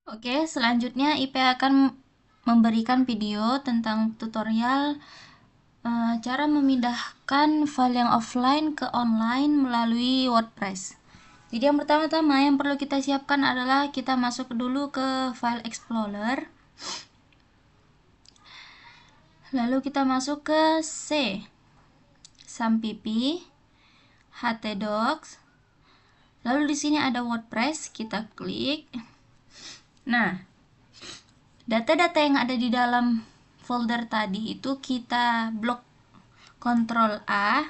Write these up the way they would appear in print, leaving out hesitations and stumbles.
Oke, selanjutnya IP akan memberikan video tentang tutorial cara memindahkan file yang offline ke online melalui WordPress. Jadi yang pertama-tama yang perlu kita siapkan adalah kita masuk dulu ke File Explorer. Lalu kita masuk ke C, Sampipi, htdocs. Lalu di sini ada WordPress, kita klik. Nah, data-data yang ada di dalam folder tadi itu kita blok, Ctrl A,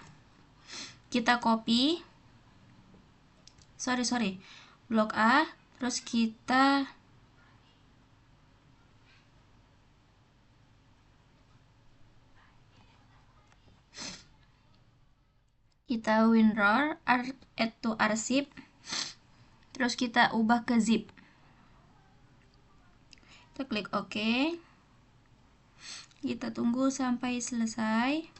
kita copy, blok A, terus kita WinRAR, add to arsip, terus kita ubah ke zip. Kita klik OK. Kita tunggu sampai selesai.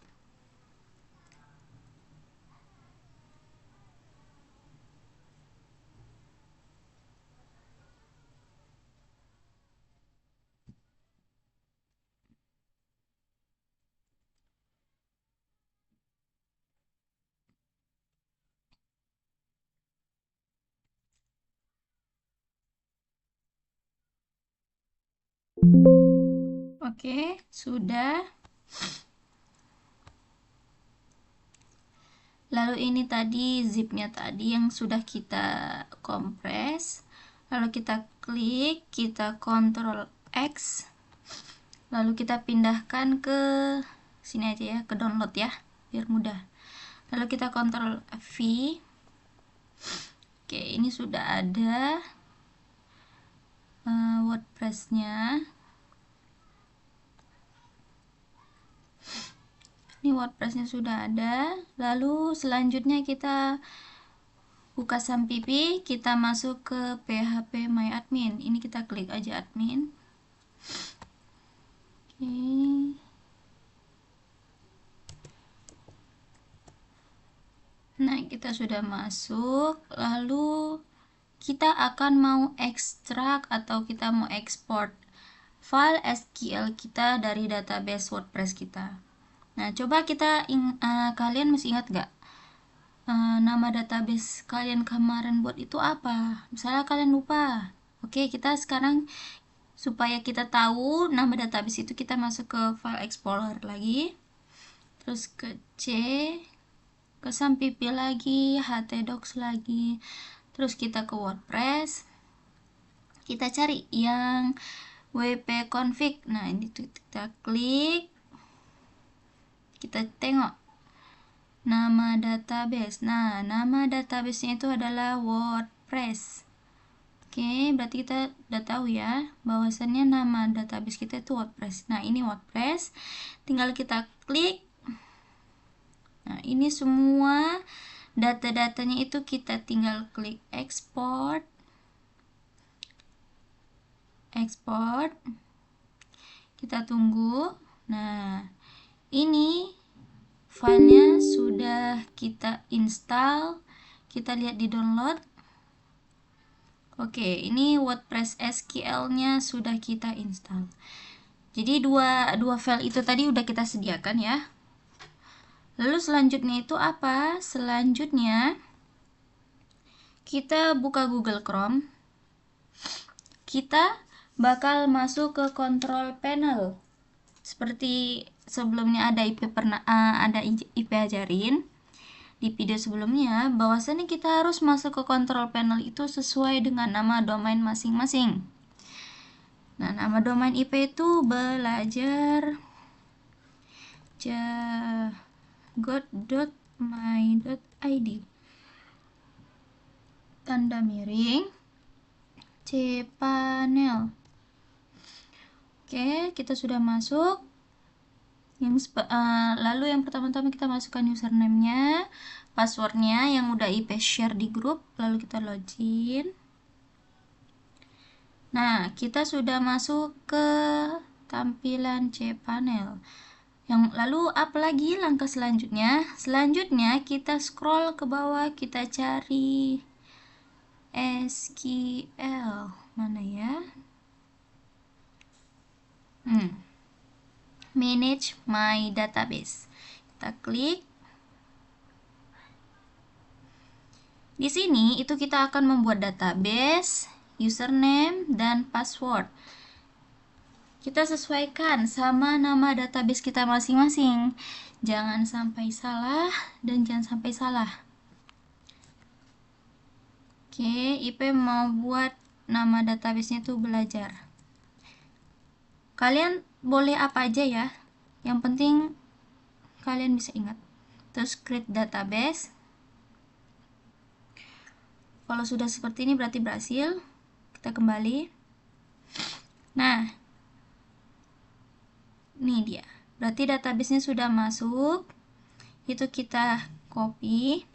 Oke, sudah. Lalu ini tadi zipnya tadi yang sudah kita kompres. Lalu kita klik, kita Ctrl X. Lalu kita pindahkan ke sini aja ya, ke download ya, biar mudah. Lalu kita Ctrl V. Oke, ini sudah ada WordPress-nya. Ini WordPress-nya sudah ada. Lalu selanjutnya kita buka Sampipi, kita masuk ke PHP My Admin. Ini kita klik aja admin. Oke. Nah, kita sudah masuk. Lalu kita akan mau ekstrak atau kita mau ekspor file SQL kita dari database WordPress kita. Nah, coba kita kalian masih ingat gak nama database kalian kemarin buat itu apa? Misalnya kalian lupa. Oke, kita sekarang supaya kita tahu nama database itu, kita masuk ke File Explorer lagi. Terus ke C, ke Sampipi lagi, htdocs lagi. Terus kita ke WordPress. Kita cari yang wp-config. Nah, ini tuh kita klik. Kita tengok nama database. Nah, nama database-nya itu adalah WordPress. Oke, berarti kita udah tahu ya bahwasannya nama database kita itu WordPress. Nah, ini WordPress. Tinggal kita klik. Nah, ini semua data-datanya itu kita tinggal klik export. Export. Kita tunggu. Nah, ini filenya sudah kita install. Kita lihat di download. Oke, ini WordPress SQL-nya sudah kita install. Jadi dua file itu tadi udah kita sediakan ya. Lalu selanjutnya itu apa? Selanjutnya kita buka Google Chrome. Kita bakal masuk ke control panel. Seperti sebelumnya ada IP ajarin di video sebelumnya, bahwasannya kita harus masuk ke control panel itu sesuai dengan nama domain masing-masing. Nah, nama domain IP itu belajar.my.id tanda miring cpanel. Oke, kita sudah masuk. Lalu yang pertama-tama kita masukkan username-nya, password-nya yang udah IP share di grup, lalu kita login. Nah, kita sudah masuk ke tampilan cpanel. Lalu apa lagi langkah selanjutnya? Selanjutnya kita scroll ke bawah, kita cari SQL. Mana ya? Manage my database. Kita klik. Di sini itu kita akan membuat database, username, dan password. Kita sesuaikan sama nama database kita masing-masing. Jangan sampai salah dan jangan sampai salah. Oke, IP mau buat nama databasenya itu belajar. Kalian boleh apa aja ya, yang penting kalian bisa ingat. Terus create database. Kalau sudah seperti ini berarti berhasil. Kita kembali. Nah, ini dia, berarti databasenya sudah masuk. Itu kita copy,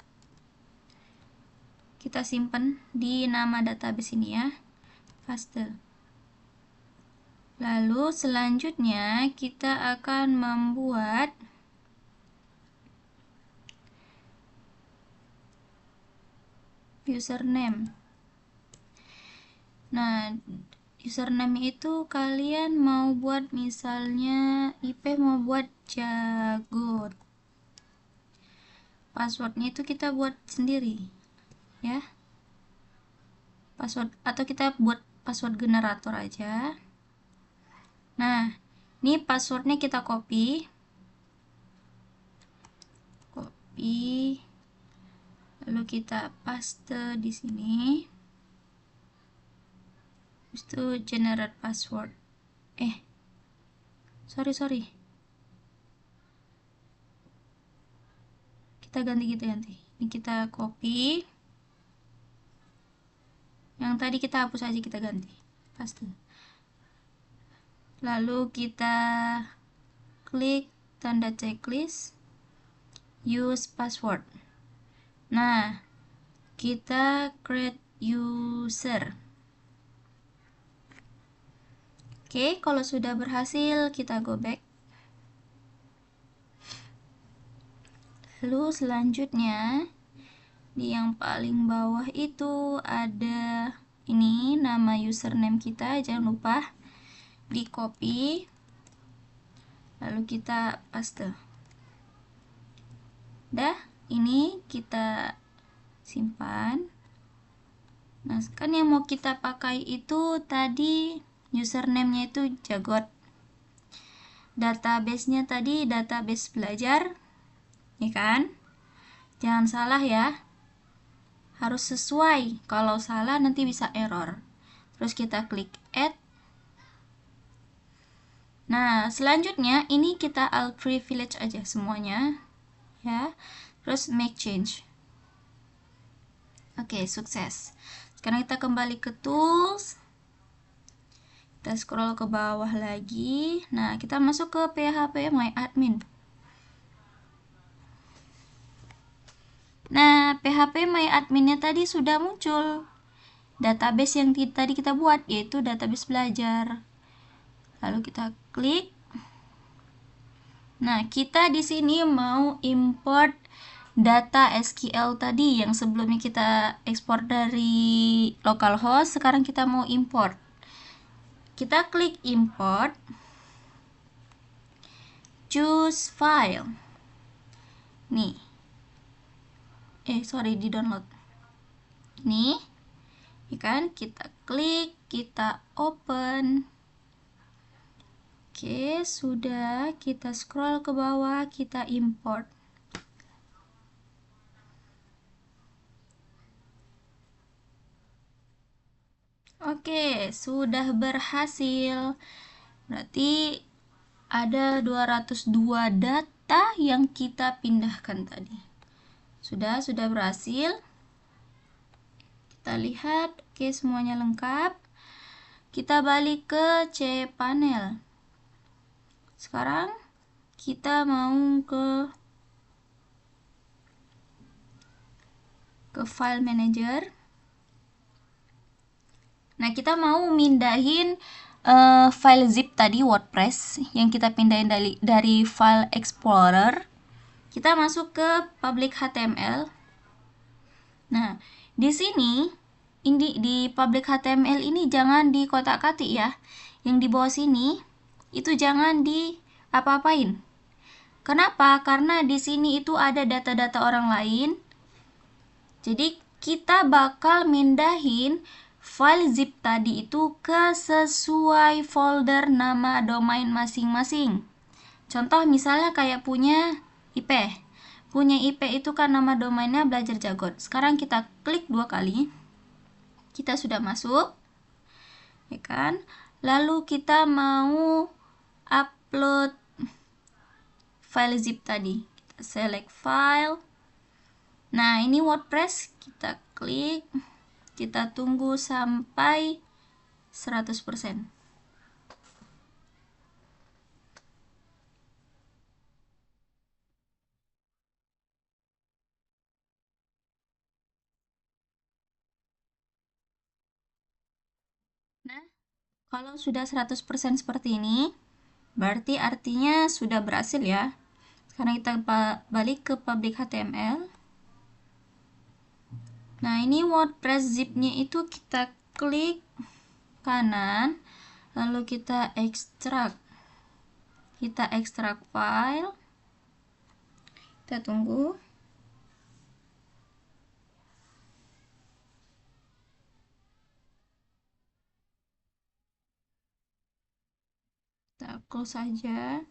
kita simpan di nama database ini ya, paste. Lalu selanjutnya kita akan membuat username. Nah, username itu kalian mau buat misalnya IP mau buat jagot. Passwordnya itu kita buat sendiri ya. Password atau kita buat password generator aja. Nah, ini passwordnya kita copy, lalu kita paste di sini. Habis itu generate password. Sorry. Kita ganti. Ini kita copy. Yang tadi kita hapus aja, kita ganti. Paste. Lalu kita klik tanda checklist, use password. Nah, kita create user. Oke, kalau sudah berhasil kita go back. Lalu selanjutnya di yang paling bawah itu ada ini nama username kita, jangan lupa di copy, lalu kita paste. Dah, ini kita simpan. Nah, kan yang mau kita pakai itu tadi username-nya itu jagot. Database-nya tadi database belajar, ya kan? Jangan salah ya. Harus sesuai. Kalau salah nanti bisa error. Terus kita klik add. Nah, selanjutnya ini kita alt privilege aja semuanya ya. Terus make change. Oke, sukses. Sekarang kita kembali ke tools. Kita scroll ke bawah lagi. Nah, kita masuk ke PHP My Admin. Nah, PHP My Admin-nya tadi sudah muncul. Database yang tadi kita buat, yaitu database belajar. Lalu kita klik. Nah, kita di sini mau import data SQL tadi yang sebelumnya kita ekspor dari localhost, sekarang kita mau import. Kita klik import, choose file. Nih. Di download. Nih. Ya kan? Kita klik, kita open. Oke, sudah. Kita scroll ke bawah, kita import. Oke, sudah berhasil. Berarti ada 202 data yang kita pindahkan tadi. Sudah berhasil. Kita lihat, oke, semuanya lengkap. Kita balik ke cPanel. Sekarang kita mau ke file manager. Nah, kita mau mindahin file zip tadi WordPress yang kita pindahin dari file explorer. Kita masuk ke public HTML. Nah, di sini di public HTML ini jangan di kotak-katik ya. Yang di bawah sini itu jangan di apa-apain. Kenapa? Karena di sini itu ada data-data orang lain. Jadi kita bakal mindahin file zip tadi itu ke sesuai folder nama domain masing-masing. Contoh misalnya kayak punya IP. Punya IP itu kan nama domainnya Belajar Jagot. Sekarang kita klik 2 kali. Kita sudah masuk. Ya kan? Lalu kita mau upload file zip tadi. Kita select file. Nah, ini WordPress. Kita klik. Kita tunggu sampai 100%. Nah, kalau sudah 100% seperti ini, berarti artinya sudah berhasil ya. Sekarang kita balik ke public HTML. Nah, ini WordPress zip-nya itu kita klik kanan, lalu kita ekstrak. Kita ekstrak file. Kita tunggu. Kita close saja.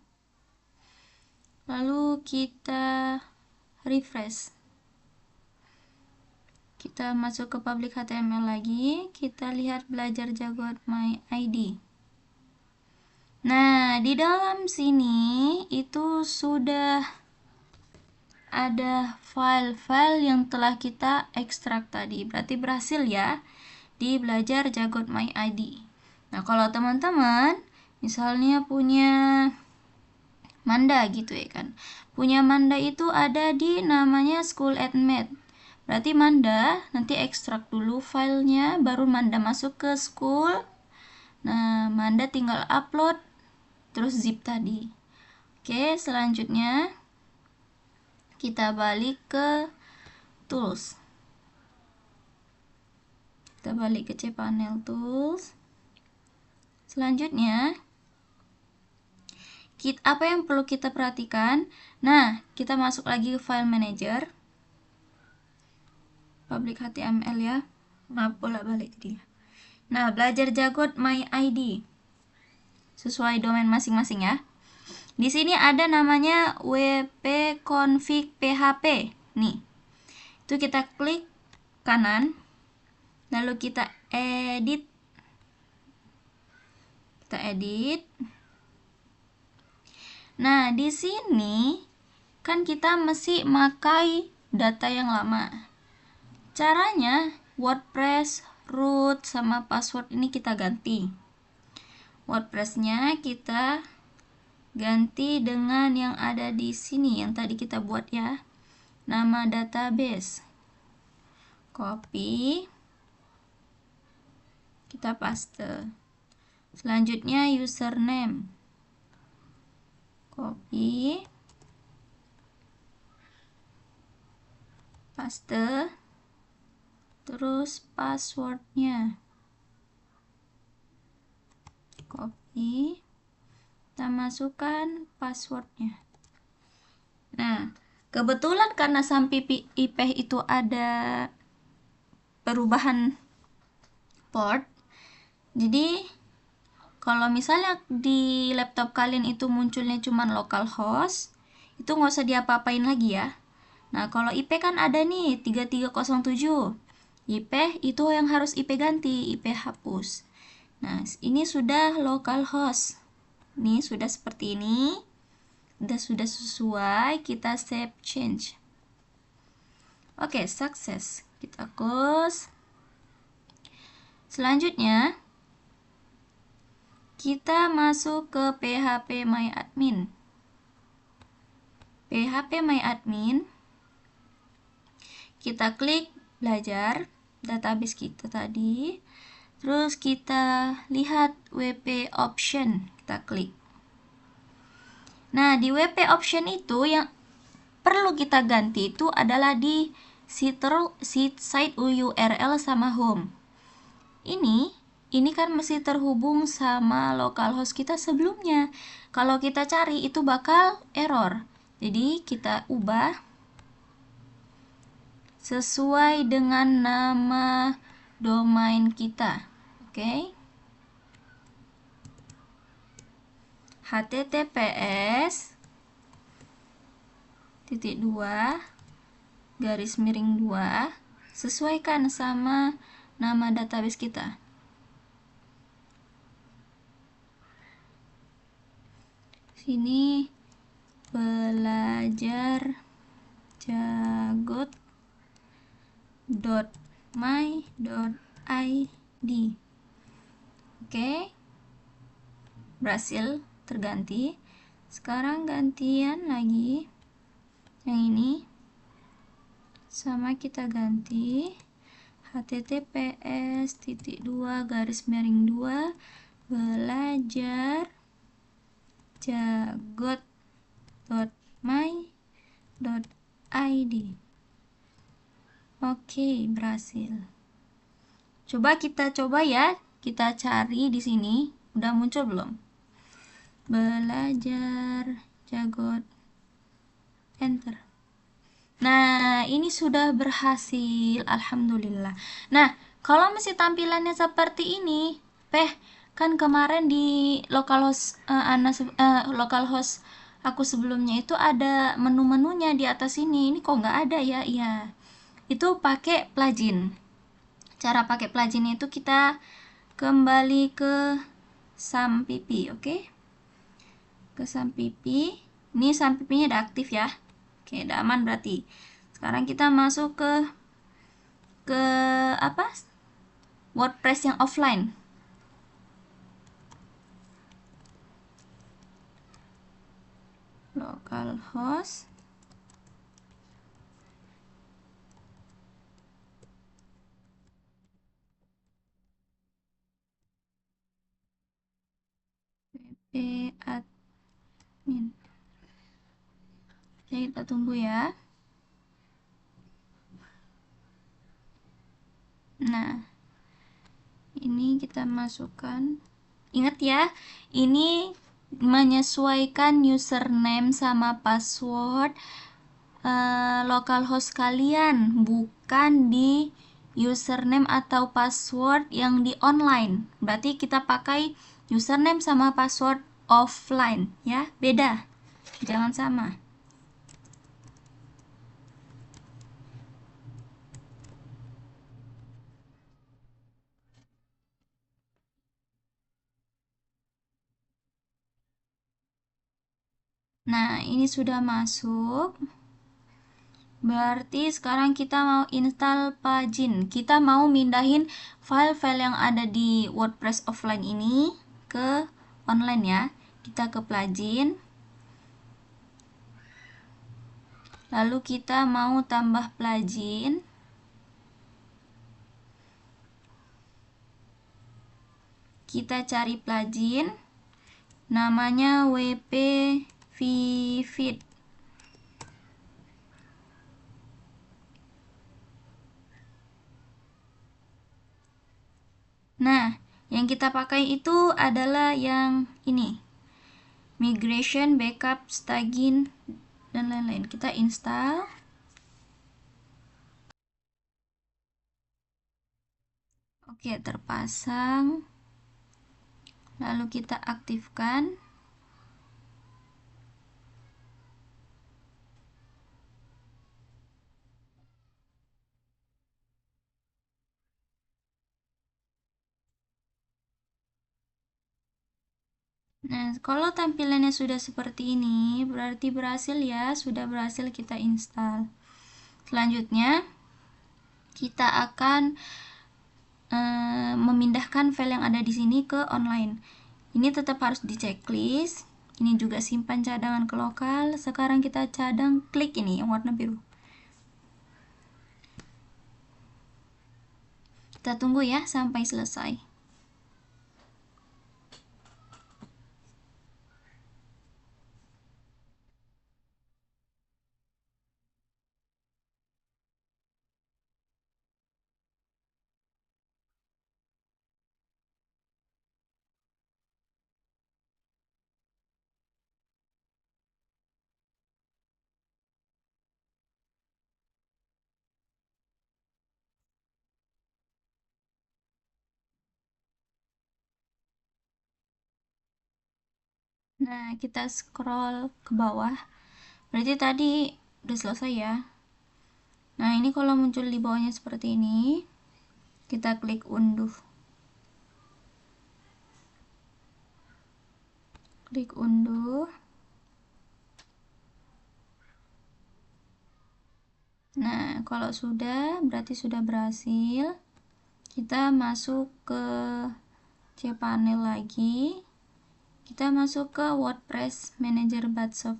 Lalu kita refresh. Kita masuk ke public HTML lagi. Kita lihat Belajar Jagot My ID. Nah, di dalam sini itu sudah ada file-file yang telah kita ekstrak tadi. Berarti berhasil ya di Belajar Jagot My ID. Nah, kalau teman-teman misalnya punya Manda gitu ya kan. Punya Manda itu ada di namanya School@Med. Berarti Manda nanti ekstrak dulu filenya, baru Manda masuk ke School. Nah, Manda tinggal upload terus zip tadi. Oke, selanjutnya kita balik ke tools. Kita balik ke cPanel tools. Selanjutnya apa yang perlu kita perhatikan? Nah, kita masuk lagi ke file manager. Public HTML ya. Maaf, bolak-balik tadi. Nah, Belajar Jagot My ID. Sesuai domain masing-masing ya. Di sini ada namanya wp-config php. Nih. Itu kita klik kanan. Lalu kita edit. Kita edit. Nah, di sini kan kita mesti pakai data yang lama. Caranya WordPress root sama password ini kita ganti. WordPress-nya kita ganti dengan yang ada di sini yang tadi kita buat ya. Nama database. Copy. Kita paste. Selanjutnya username. Copy. Paste. Terus passwordnya. Copy. Kita masukkan passwordnya. Nah, kebetulan karena sampai IP itu ada perubahan port, jadi kalau misalnya di laptop kalian itu munculnya cuma localhost, itu nggak usah diapa-apain lagi ya. Nah, kalau IP kan ada nih 3307. IP itu yang harus IP ganti, IP hapus. Nah, ini sudah localhost. Ini sudah seperti ini. Sudah sesuai, kita save change. Oke, sukses. Kita close. Selanjutnya, kita masuk ke phpMyAdmin. phpMyAdmin, kita klik belajar database kita tadi. Terus kita lihat WP option, kita klik. Nah, di WP option itu yang perlu kita ganti itu adalah di site URL sama home. Ini ini kan mesti terhubung sama localhost kita sebelumnya. Kalau kita cari itu bakal error. Jadi kita ubah sesuai dengan nama domain kita. Oke. https titik dua garis miring 2 sesuaikan sama nama database kita. Sini belajar jagot.my.id. Oke, berhasil terganti. Sekarang gantian lagi yang ini, sama kita ganti https titik dua garis miring 2 belajar jagot.my.id. Oke, berhasil. Coba kita coba ya, kita cari di sini. Udah muncul belum? Belajar jagot. Enter. Nah, ini sudah berhasil. Alhamdulillah. Nah, kalau masih tampilannya seperti ini, kan kemarin di localhost aku sebelumnya itu ada menu-menunya di atas ini. Ini kok nggak ada ya? Iya. Itu pakai plugin. Cara pakai plugin itu kita kembali ke Sampipi, oke? Ke Sampipi. Ini Sampipinya udah aktif ya. Oke, udah aman berarti. Sekarang kita masuk ke apa? WordPress yang offline. Localhost wp admin. Oke, kita tunggu ya. Nah, ini kita masukkan. Ingat ya, ini menyesuaikan username sama password localhost kalian, bukan di username atau password yang di online. Berarti kita pakai username sama password offline ya, beda, jangan sama. Nah, ini sudah masuk. Berarti sekarang kita mau install plugin. Kita mau mindahin file-file yang ada di WordPress offline ini ke online ya. Kita ke plugin. Lalu kita mau tambah plugin. Kita cari plugin. Namanya WP Vivid. Nah, yang kita pakai itu adalah yang ini. Migration, backup, staging, dan lain-lain. Kita install. Oke, terpasang. Lalu kita aktifkan. Nah, kalau tampilannya sudah seperti ini, berarti berhasil ya, sudah berhasil kita install. Selanjutnya, kita akan memindahkan file yang ada di sini ke online. Ini tetap harus di checklist. Ini juga simpan cadangan ke lokal. Sekarang kita cadang, klik ini yang warna biru. Kita tunggu ya sampai selesai. Nah, kita scroll ke bawah. Berarti tadi udah selesai ya. Nah, ini kalau muncul di bawahnya seperti ini, kita klik unduh. Klik unduh. Nah, kalau sudah, berarti sudah berhasil. Kita masuk ke cPanel lagi. Kita masuk ke WordPress Manager Batshop.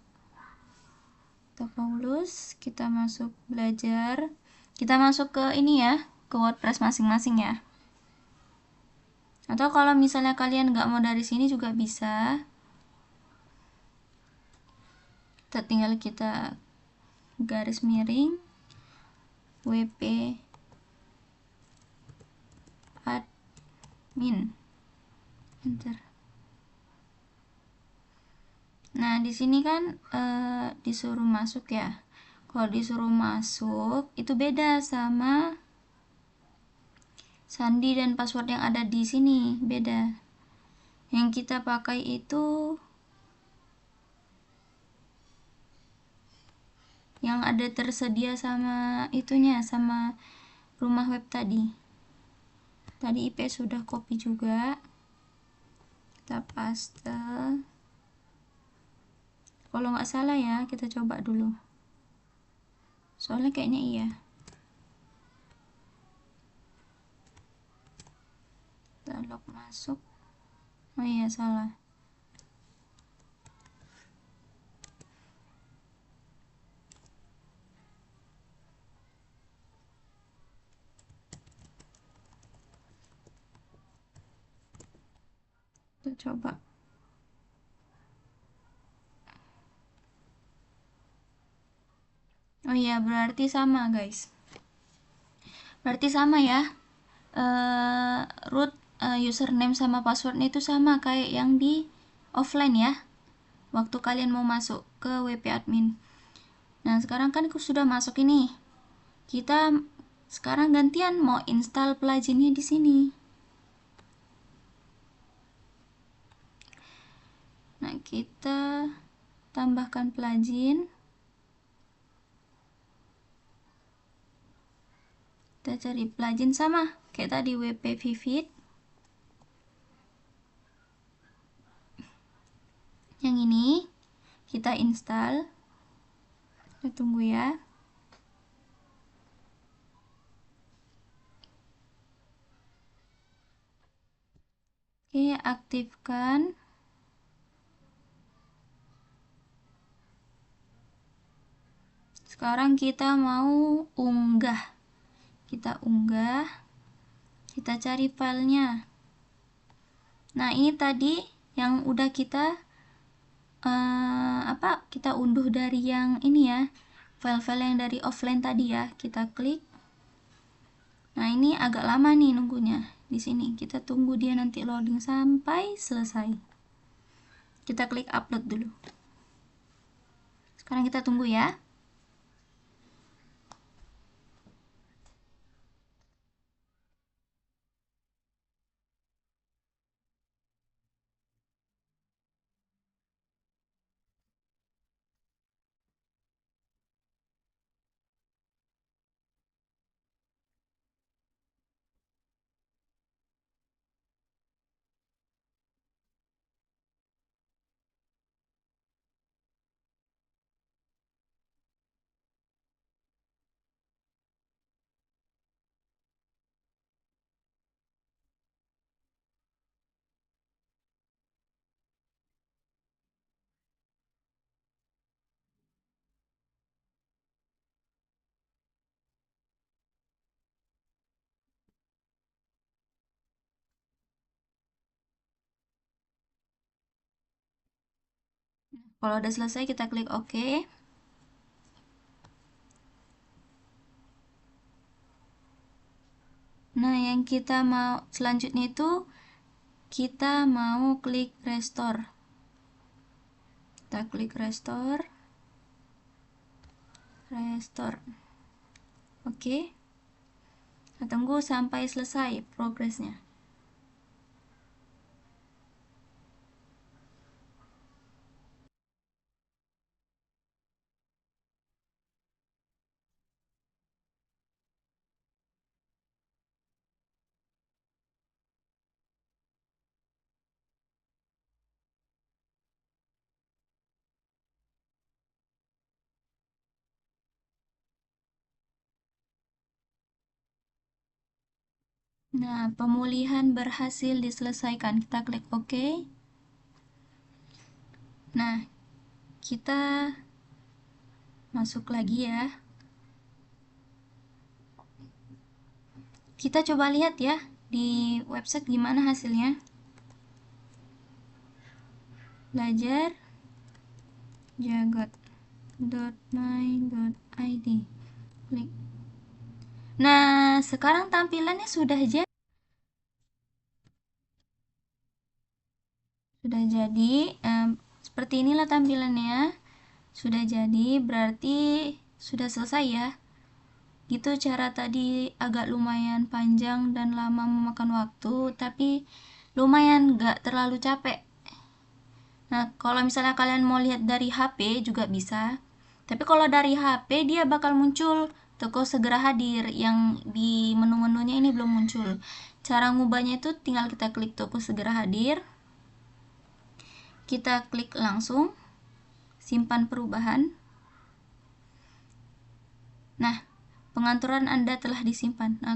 Kita Paulus, kita masuk belajar. Kita masuk ke ini ya, ke WordPress masing-masing ya. Atau kalau misalnya kalian nggak mau dari sini juga bisa. Tinggal kita garis miring WP admin, enter. Nah, di sini kan disuruh masuk ya. Kalau disuruh masuk itu beda sama sandi dan password yang ada di sini, beda. Yang kita pakai itu yang ada tersedia sama itunya, sama rumah web tadi. Tadi IP sudah copy juga. Kita paste. Kalau nggak salah ya, kita coba dulu. Soalnya kayaknya iya. Kita log masuk. Oh iya, salah. Kita coba. Oh iya, berarti sama guys. Berarti sama ya. Root username sama passwordnya itu sama kayak yang di offline ya. Waktu kalian mau masuk ke WP admin. Nah, sekarang kan aku sudah masuk ini. Kita sekarang gantian mau install pluginnya di sini. Nah, kita tambahkan plugin. Kita cari plugin sama kayak tadi WP Vivid. Yang ini kita install. Kita tunggu ya. Oke, aktifkan. Sekarang kita mau unggah. Kita unggah. Kita cari filenya. Nah, ini tadi yang udah kita kita unduh dari yang ini ya. File-file yang dari offline tadi ya. Kita klik. Nah, ini agak lama nih nunggunya. Di sini kita tunggu dia nanti loading sampai selesai. Kita klik upload dulu. Sekarang kita tunggu ya. Kalau udah selesai kita klik OK. Nah, yang kita mau selanjutnya itu kita mau klik restore. Kita klik restore. Oke. Kita tunggu sampai selesai progresnya. Nah, pemulihan berhasil diselesaikan. Kita klik OK. Nah, kita masuk lagi ya. Kita coba lihat ya di website gimana hasilnya. Belajar jagat.my.id. Klik. Nah, sekarang tampilannya sudah jadi. Seperti inilah tampilannya. Sudah jadi, berarti sudah selesai ya. Gitu cara tadi agak lumayan panjang dan lama memakan waktu, tapi lumayan gak terlalu capek. Nah, kalau misalnya kalian mau lihat dari HP juga bisa. Tapi kalau dari HP dia bakal muncul toko segera hadir, yang di menu-menunya ini belum muncul. Cara ngubahnya itu tinggal kita klik toko segera hadir. Kita klik langsung simpan perubahan. Nah, pengaturan Anda telah disimpan. Nah,